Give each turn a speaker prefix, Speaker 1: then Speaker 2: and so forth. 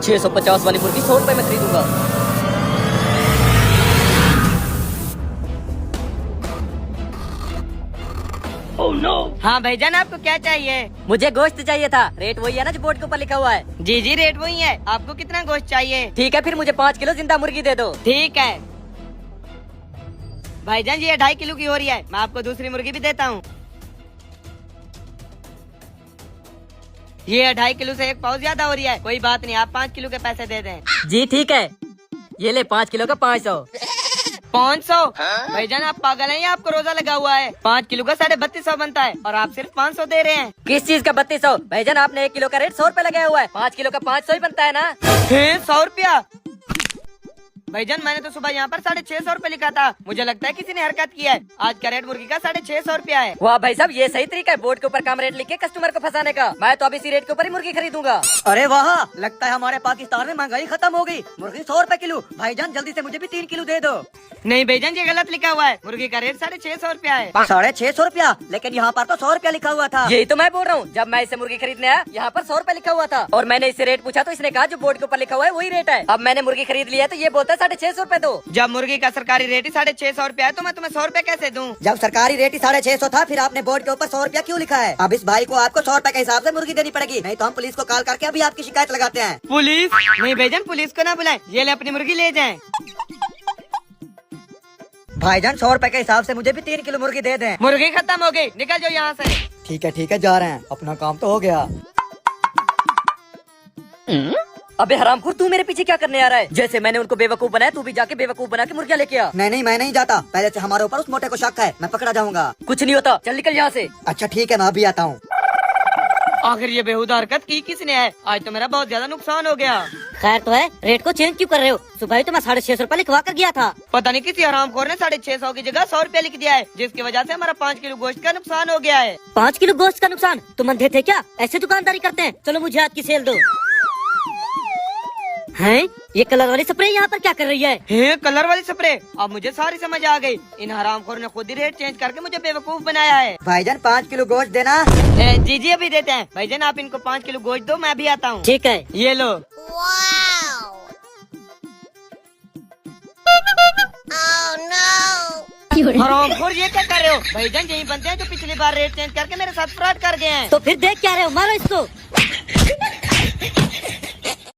Speaker 1: 650 वाली मुर्गी 100 रुपए में खरीदूंगा।
Speaker 2: Oh no!
Speaker 3: हाँ भाईजान, आपको क्या चाहिए?
Speaker 1: मुझे गोश्त चाहिए था। रेट वही है ना जो बोर्ड के ऊपर लिखा हुआ है?
Speaker 3: जी जी, रेट वही है। आपको कितना गोश्त चाहिए?
Speaker 1: ठीक है, फिर मुझे 5 किलो जिंदा मुर्गी दे दो।
Speaker 3: ठीक है भाईजान, ये 2.5 किलो की हो रही है। मैं आपको दूसरी मुर्गी भी देता हूँ। ये 2.5 किलो से 1 पाव ज्यादा हो रही है। कोई बात नहीं, आप 5 किलो के पैसे दे दें।
Speaker 1: जी ठीक है, ये ले 5 किलो का 500।
Speaker 3: 500? भाईजान आप पागल हैं या आपको रोजा लगा हुआ है? 5 किलो का 3250 बनता है और आप सिर्फ 500 दे रहे हैं।
Speaker 1: किस चीज का 3200? भाईजान आपने 1 किलो का रेट 100 रुपए लगाया हुआ है। 5 किलो का 500 ही बनता है ना।
Speaker 3: 100 रुपया? भाईजान मैंने तो सुबह यहाँ पर 650 रुपए लिखा था। मुझे लगता है किसी ने हरकत की है। आज का रेट मुर्गी का 650 रुपया है।
Speaker 1: वाह भाई साहब, ये सही तरीका है बोर्ड के ऊपर कम रेट लिख के कस्टमर को फंसाने का। मैं तो अब इसी रेट के ऊपर ही मुर्गी खरीदूंगा।
Speaker 4: अरे वाह, लगता है हमारे पाकिस्तान में महंगाई खत्म हो गई। मुर्गी 100 रुपए किलो। भाईजान जल्दी से मुझे भी 3 किलो दे दो।
Speaker 3: नहीं भाईजान, ये गलत लिखा हुआ है। मुर्गी का रेट 650 रुपया है।
Speaker 4: 650 रुपया? लेकिन यहाँ पर तो 100 रुपया लिखा हुआ था।
Speaker 1: यही तो मैं बोल रहा हूँ, जब मैं इसे मुर्गी खरीदने आया यहाँ पर 100 रुपए लिखा हुआ था और मैंने इससे रेट पूछा तो इसने कहा जो बोर्ड के ऊपर लिखा हुआ है वही रेट है। अब मैंने मुर्गी खरीद लिया तो ये बोलता है 650 रुपए दो।
Speaker 3: जब मुर्गी का सरकारी रेट ही 650 रुपया है तो मैं तुम्हें 100 रुपए कैसे दूं?
Speaker 4: जब सरकारी रेट ही 650 था, फिर आपने बोर्ड के ऊपर 100 रुपया क्यों लिखा है? अब इस भाई को आपको 100 रुपए के हिसाब से मुर्गी देनी पड़ेगी, नहीं तो हम पुलिस को कॉल करके अभी आपकी शिकायत लगाते हैं।
Speaker 3: पुलिस? नहीं भाईजान, पुलिस को ना बुलाएं। ये ले अपनी मुर्गी ले जाएं।
Speaker 4: भाईजान 100 रुपए के हिसाब से मुझे भी 3 किलो मुर्गी दे दें।
Speaker 3: मुर्गी खत्म हो गई, निकल जाओ यहाँ से।
Speaker 4: ठीक है, जा रहे हैं। अपना काम तो हो गया।
Speaker 1: अबे हरामखोर, तू मेरे पीछे क्या करने आ रहा है? जैसे मैंने उनको बेवकूफ बनाया तू भी जाके बेवकूफ बना के मुर्गियाँ लेके आ।
Speaker 4: नहीं, मैं नहीं जाता। पहले से हमारे ऊपर उस मोटे को शक है, मैं पकड़ा जाऊंगा।
Speaker 1: कुछ नहीं होता, चल निकल यहाँ से।
Speaker 4: अच्छा ठीक है, मैं अभी आता हूँ।
Speaker 3: आखिर ये बेहुदा हरकत की किसने है? आज तो मेरा बहुत ज्यादा नुकसान हो गया।
Speaker 5: खैर तो है, रेट को चेंज क्यों कर रहे हो? सुबह ही तो मैं 650 रुपए लिखवा कर गया था।
Speaker 3: पता नहीं किसी हरामखोर ने 650 की जगह 100 रुपया लिख दिया है, जिसकी वजह से हमारा 5 किलो गोश्त का नुकसान हो गया है।
Speaker 5: 5 किलो गोश्त का नुकसान? तुम अंधे थे क्या? ऐसे दुकानदारी करते हैं? चलो मुझे आज की सेल दो। हैं? ये कलर वाली स्प्रे यहाँ पर क्या कर रही है?
Speaker 3: कलर वाली स्प्रे? अब मुझे सारी समझ आ गई। इन हरामखोर ने खुद ही रेट चेंज करके मुझे बेवकूफ बनाया है।
Speaker 4: भाईजान 5 किलो गोश्त देना।
Speaker 3: जी जी अभी देते हैं। भाईजान आप इनको 5 किलो गोश्त दो, मैं भी आता हूँ।
Speaker 5: ठीक है।
Speaker 3: ये लो। हरामखोर ये क्या कर रहे हो? भाईजान यही बनते हैं जो पिछली बार रेट चेंज करके मेरे साथ फ्रॉड कर गए हैं।
Speaker 5: तो फिर देख क्या रहे हो? मारो इसको।